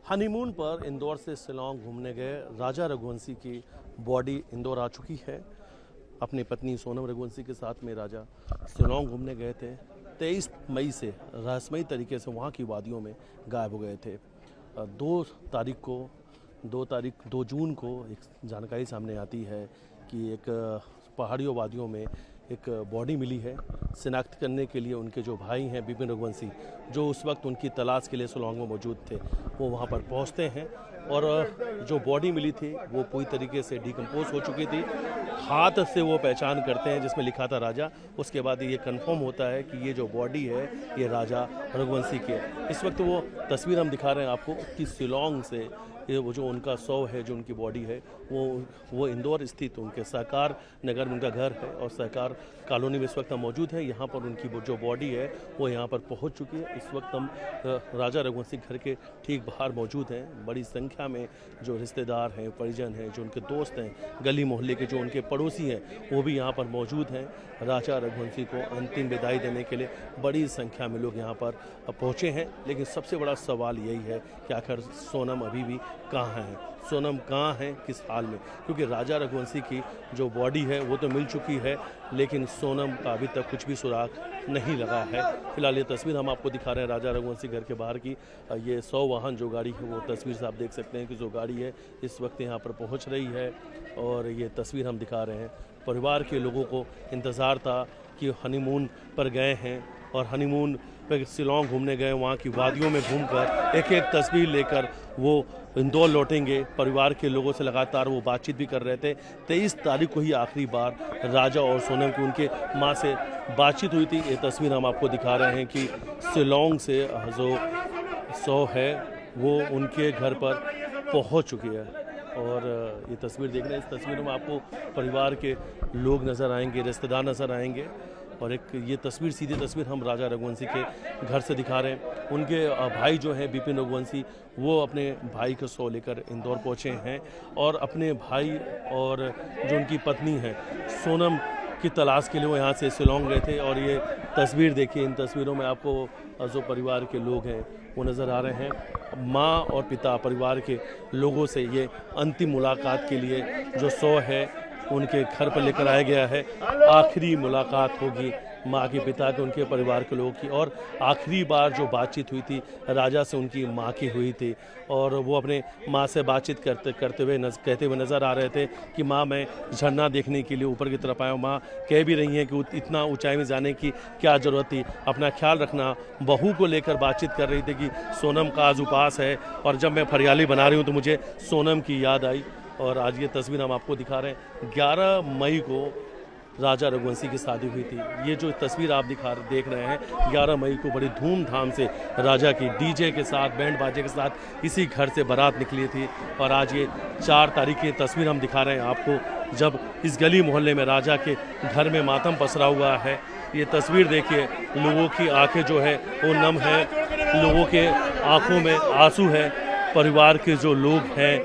Honeymoon पर इंदौर से शिलांग घूमने गए राजा रघुवंशी की बॉडी इंदौर आ चुकी है। अपनी पत्नी सोनम रघुवंशी के साथ में राजा शिलांग घूमने गए थे। 23 मई से रहस्यमयी तरीके से वहाँ की वादियों में गायब हो गए थे। 2 जून को एक जानकारी सामने आती है कि एक पहाड़ियों वादियों में एक बॉडी मिली है। शिनाख्त करने के लिए उनके जो भाई हैं विपिन रघुवंशी, जो उस वक्त उनकी तलाश के लिए शिलांग में मौजूद थे, वो वहाँ पर पहुँचते हैं और जो बॉडी मिली थी वो पूरी तरीके से डिकम्पोज हो चुकी थी। हाथ से वो पहचान करते हैं जिसमें लिखा था राजा। उसके बाद ये कंफर्म होता है कि ये जो बॉडी है ये राजा रघुवंशी की है। इस वक्त वो तस्वीर हम दिखा रहे हैं आपको कि शिलांग से ये वो जो उनका शव है, जो उनकी बॉडी है, वो इंदौर स्थित उनके सहकार नगर में उनका घर है और सहकार कॉलोनी में इस वक्त हम मौजूद हैं। यहाँ पर उनकी जो बॉडी है वो यहाँ पर पहुँच चुकी है। इस वक्त हम राजा रघुवंशी घर के ठीक बाहर मौजूद हैं। बड़ी संख्या में जो रिश्तेदार हैं, परिजन हैं, जो उनके दोस्त हैं, गली मोहल्ले के जो उनके पड़ोसी हैं, वो भी यहाँ पर मौजूद हैं। राजा रघुवंशी को अंतिम विदाई देने के लिए बड़ी संख्या में लोग यहाँ पर पहुँचे हैं। लेकिन सबसे बड़ा सवाल यही है कि आखिर सोनम अभी भी कहाँ हैं, सोनम कहाँ हैं, किस हाल में? क्योंकि राजा रघुवंशी की जो बॉडी है वो तो मिल चुकी है, लेकिन सोनम का अभी तक कुछ भी सुराग नहीं लगा है। फिलहाल ये तस्वीर हम आपको दिखा रहे हैं राजा रघुवंशी घर के बाहर की। ये 100 वाहन जो गाड़ी है वो तस्वीर से आप देख सकते हैं कि जो गाड़ी है इस वक्त यहाँ पर पहुँच रही है और ये तस्वीर हम दिखा रहे हैं। परिवार के लोगों को इंतज़ार था कि हनीमून पर गए हैं और हनीमून पर शिलांग घूमने गए, वहाँ की वादियों में घूमकर एक एक तस्वीर लेकर वो इंदौर लौटेंगे। परिवार के लोगों से लगातार वो बातचीत भी कर रहे थे। 23 तारीख को ही आखिरी बार राजा और सोनम की उनके माँ से बातचीत हुई थी। ये तस्वीर हम आपको दिखा रहे हैं कि शिलांग से जो शव है वो उनके घर पर पहुँच चुकी है और ये तस्वीर देख रहे हैं। इस तस्वीर में आपको परिवार के लोग नज़र आएंगे, रिश्तेदार नज़र आएंगे और एक ये तस्वीर, सीधी तस्वीर हम राजा रघुवंशी के घर से दिखा रहे हैं। उनके भाई जो हैं विपिन रघुवंशी, वो अपने भाई का शव लेकर इंदौर पहुँचे हैं और अपने भाई और जो उनकी पत्नी है सोनम की तलाश के लिए वो यहाँ से शिलांग गए थे। और ये तस्वीर देखिए, इन तस्वीरों में आपको जो परिवार के लोग हैं वो नज़र आ रहे हैं। माँ और पिता परिवार के लोगों से ये अंतिम मुलाकात के लिए जो शव है उनके घर पर लेकर आया गया है। आखिरी मुलाकात होगी माँ के, पिता के, उनके परिवार के लोगों की। और आखिरी बार जो बातचीत हुई थी राजा से उनकी माँ की हुई थी और वो अपने माँ से बातचीत कहते हुए नज़र आ रहे थे कि माँ, मैं झरना देखने के लिए ऊपर की तरफ आया हूँ। माँ कह भी रही हैं कि इतना ऊंचाई में जाने की क्या ज़रूरत थी, अपना ख्याल रखना। बहू को लेकर बातचीत कर रही थी कि सोनम का आज उपास है और जब मैं फरियाली बना रही हूँ तो मुझे सोनम की याद आई। और आज ये तस्वीर हम आपको दिखा रहे हैं। 11 मई को राजा रघुवंशी की शादी हुई थी। ये जो तस्वीर आप देख रहे हैं, 11 मई को बड़ी धूमधाम से राजा की डीजे के साथ, बैंड बाजे के साथ इसी घर से बारात निकली थी। और आज ये 4 तारीख की तस्वीर हम दिखा रहे हैं आपको, जब इस गली मोहल्ले में राजा के घर में मातम पसरा हुआ है। ये तस्वीर देखिए, लोगों की आंखें जो है वो नम है, लोगों के आंखों में आंसू है। परिवार के जो लोग हैं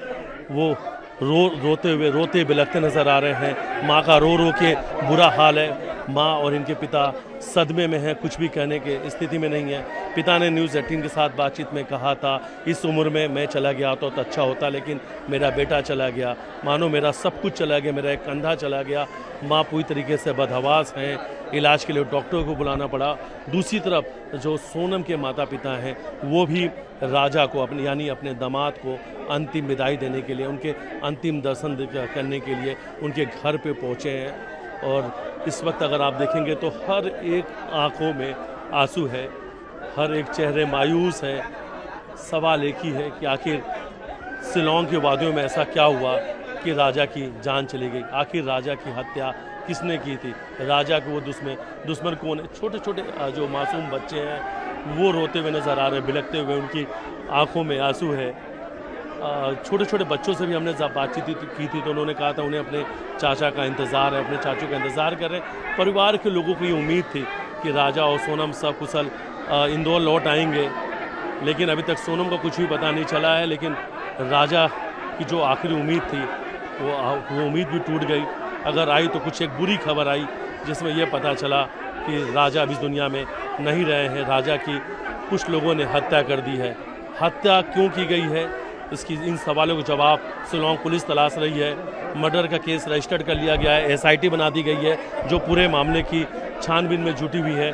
वो रोते बिलखते नज़र आ रहे हैं। माँ का रो के बुरा हाल है। माँ और इनके पिता सदमे में हैं, कुछ भी कहने के स्थिति में नहीं है। पिता ने न्यूज़ 18 के साथ बातचीत में कहा था, इस उम्र में मैं चला गया तो अच्छा होता, लेकिन मेरा बेटा चला गया, मानो मेरा सब कुछ चला गया, मेरा एक कंधा चला गया। माँ पूरी तरीके से बदहवास हैं, इलाज के लिए डॉक्टर को बुलाना पड़ा। दूसरी तरफ जो सोनम के माता पिता हैं वो भी राजा को अपने दामाद को अंतिम विदाई देने के लिए, उनके अंतिम दर्शन करने के लिए उनके घर पे पहुँचे हैं। और इस वक्त अगर आप देखेंगे तो हर एक आंखों में आंसू है, हर एक चेहरे मायूस है। सवाल एक ही है कि आखिर शिलांग के वादियों में ऐसा क्या हुआ कि राजा की जान चली गई? आखिर राजा की हत्या किसने की थी? राजा के वो दुश्मन कौन है? छोटे छोटे जो मासूम बच्चे हैं वो रोते हुए नज़र आ रहे हैं, बिलखते हुए, उनकी आंखों में आंसू है। छोटे छोटे बच्चों से भी हमने बातचीत की थी तो उन्होंने कहा था उन्हें अपने चाचा का इंतज़ार है, अपने चाचू का इंतज़ार कर रहे हैं। परिवार के लोगों को ये उम्मीद थी कि राजा और सोनम सकुशल इंदौर लौट आएंगे, लेकिन अभी तक सोनम का कुछ भी पता नहीं चला है। लेकिन राजा की जो आखिरी उम्मीद थी वो उम्मीद भी टूट गई। अगर आई तो कुछ एक बुरी खबर आई जिसमें यह पता चला कि राजा अभी इस दुनिया में नहीं रहे हैं। राजा की कुछ लोगों ने हत्या कर दी है। हत्या क्यों की गई है, इसकी इन सवालों के जवाब शिलांग पुलिस तलाश रही है। मर्डर का केस रजिस्टर्ड कर लिया गया है, SIT बना दी गई है जो पूरे मामले की छानबीन में जुटी हुई है।